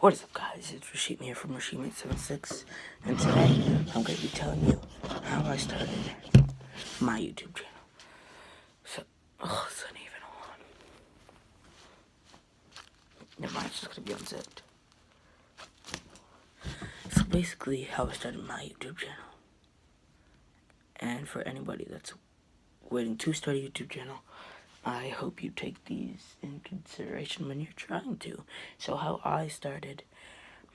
What is up, guys? It's Rashid here from Rashid876, and today I'm going to be telling you how I started my YouTube channel. So, it's not even on. Never mind, it's just going to be unzipped. So basically, how I started my YouTube channel. And for anybody that's waiting to start a YouTube channel, I hope you take these in consideration when you're trying to. So how I started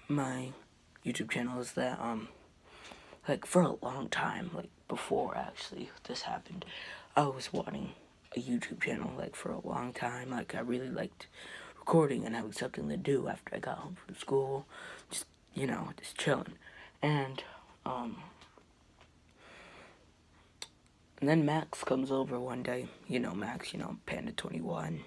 my YouTube channel is that, like, for a long time, like, before actually this happened, I was wanting a YouTube channel, like, for a long time. Like, I really liked recording and having something to do after I got home from school, just, you know, just chilling. And then Max comes over one day. You know Max, Panda 21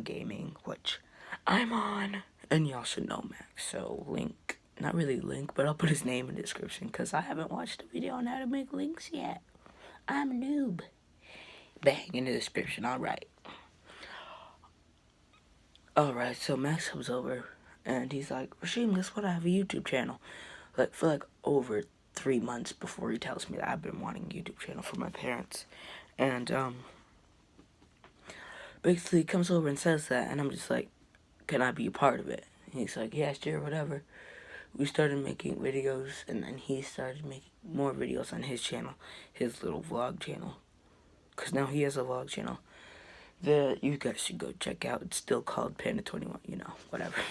Gaming, which I'm on. And y'all should know Max. So link, not really link, but I'll put his name in the description because I haven't watched a video on how to make links yet. I'm a noob. Bang, in the description, alright. Alright, so Max comes over and he's like, Rashid, guess what? I have a YouTube channel. Like, for like over 3 months before he tells me that I've been wanting a YouTube channel for my parents. And, basically he comes over and says that, and I'm just like, can I be a part of it? And he's like, yeah, sure, whatever. We started making videos, and then he started making more videos on his channel, his little vlog channel. Because now he has a vlog channel that you guys should go check out. It's still called Panda 21, whatever.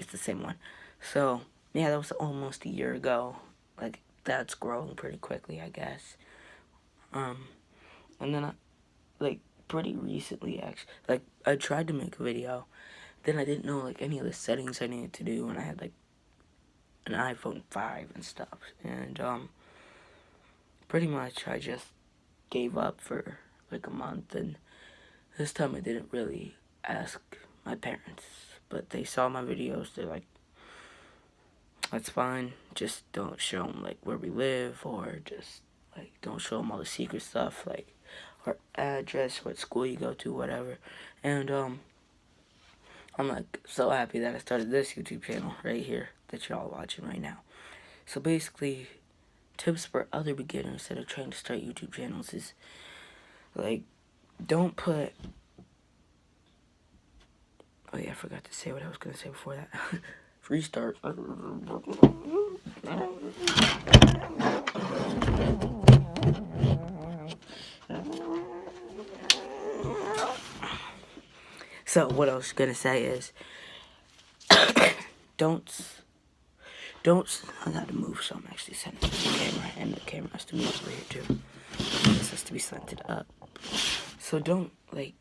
It's the same one. So, yeah, that was almost a year ago. Like, that's growing pretty quickly, I guess. And then, pretty recently, actually, like, I tried to make a video. Then I didn't know, like, any of the settings I needed to do, and I had, like, an iPhone 5 and stuff. And, pretty much I just gave up for, like, a month, and this time I didn't really ask my parents. But they saw my videos, they're like, that's fine, just don't show them, like, where we live, or just, like, don't show them all the secret stuff, like, our address, what school you go to, whatever. And, I'm, like, so happy that I started this YouTube channel right here that you're all watching right now. So, basically, tips for other beginners that are trying to start YouTube channels is, like, don't put... Oh, yeah, I forgot to say what I was going to say before that. Restart. So, what I was going to say is, don't, I got to move, so I'm actually sending the camera, and the camera has to move over here, too. This has to be slanted up. So, don't, like,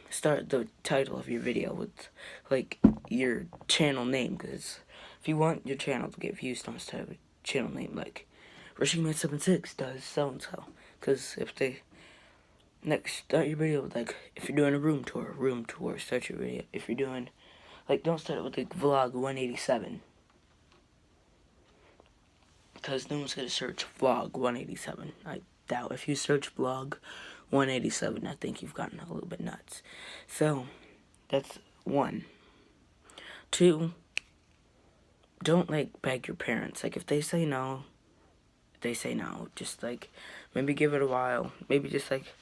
start the title of your video with, like, your channel name, because if you want your channel to get views, don't start with channel name, like, Rashid876 does so-and-so, because if they... Next, start your video with, like, if you're doing a room tour, start your video. If you're doing, like, don't start it with, like, vlog 187. Because no one's going to search vlog 187. I doubt if you search vlog 187, I think you've gotten a little bit nuts. So, that's 1. 2, don't, like, beg your parents. Like, if they say no, they say no. Just, like, maybe give it a while. Maybe just, like,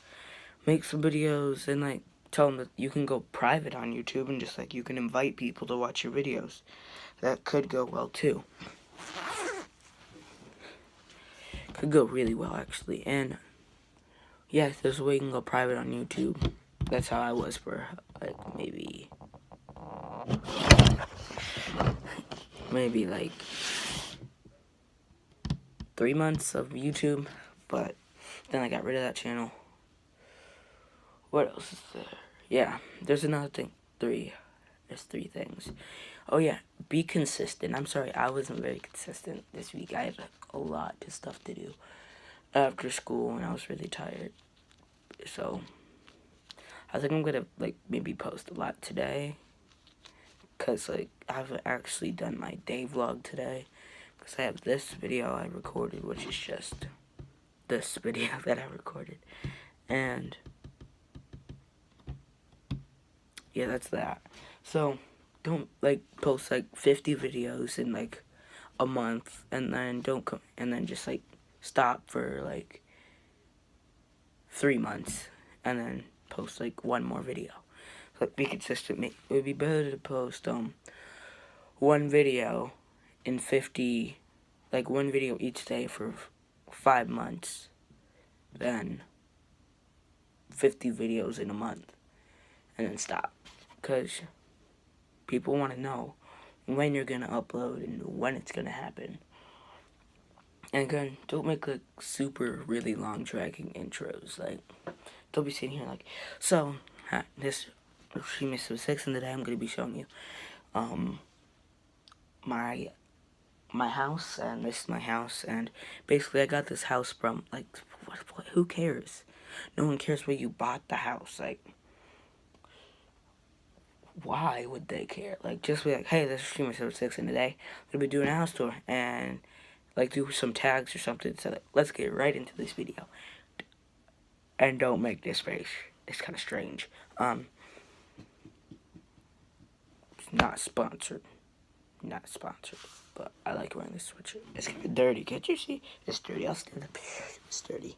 make some videos and, like, tell them that you can go private on YouTube and just, like, you can invite people to watch your videos. That could go well, too. Could go really well, actually. And, yeah, there's a way you can go private on YouTube. That's how I was for, like, maybe, like, 3 months of YouTube. But then I got rid of that channel. What else is there? Yeah, there's another thing. There's 3 things. Oh, yeah, be consistent. I'm sorry, I wasn't very consistent this week. I had a lot of stuff to do after school, and I was really tired. So, I think I'm gonna, like, maybe post a lot today. Because, like, I haven't actually done my day vlog today. Because I have this video I recorded, which is just this video that I recorded. And... yeah, that's that. So, don't like post like 50 videos in like a month, and then and then just like stop for like 3 months, and then post like one more video. Like, be consistent. It would be better to post one video in 50, like one video each day for 5 months than 50 videos in a month and then stop. Because people want to know when you're going to upload and when it's going to happen. And again, don't make like super really long dragging intros. Like, don't be sitting here like, so, this Extreme Episode 6, and today I'm going to be showing you my house, and this is my house, and basically I got this house from, like, who cares? No one cares where you bought the house. Like, why would they care? Like, just be like, hey, this is Extreme Episode 6, and today I'm going to be doing a house tour, and, like, do some tags or something, so like, let's get right into this video. And don't make this face. It's kind of strange. It's not sponsored. Not sponsored. But I like wearing this sweatshirt. It's kind of dirty. Can't you see? It's dirty. I'll stand up here. It's dirty.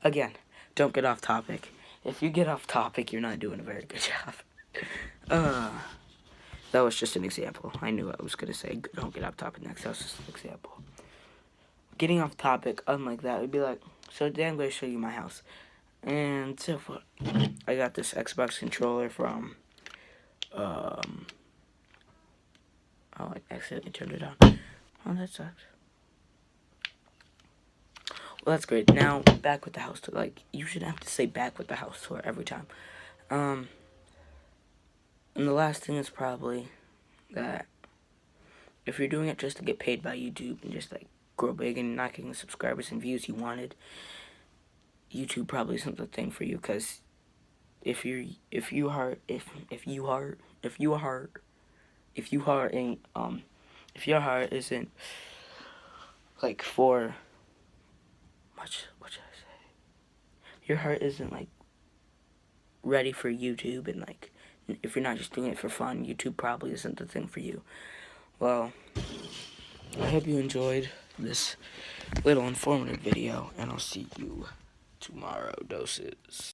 Again, don't get off topic. If you get off topic, you're not doing a very good job. That was just an example. I knew I was going to say don't get off topic next. That was just an example. Getting off topic, unlike that, would be like, so today I'm going to show you my house. And so far, I got this Xbox controller from, oh, I accidentally turned it on. Oh, that sucks. Well, that's great. Now, back with the house tour. Like, you should have to say back with the house tour every time. And the last thing is probably that if you're doing it just to get paid by YouTube and just, like, grow big and not getting the subscribers and views you wanted, YouTube probably isn't the thing for you, because if your heart isn't like for what should I say? Your heart isn't like ready for YouTube, and like if you're not just doing it for fun, YouTube probably isn't the thing for you. Well, I hope you enjoyed this little informative video, and I'll see you tomorrow. Doses.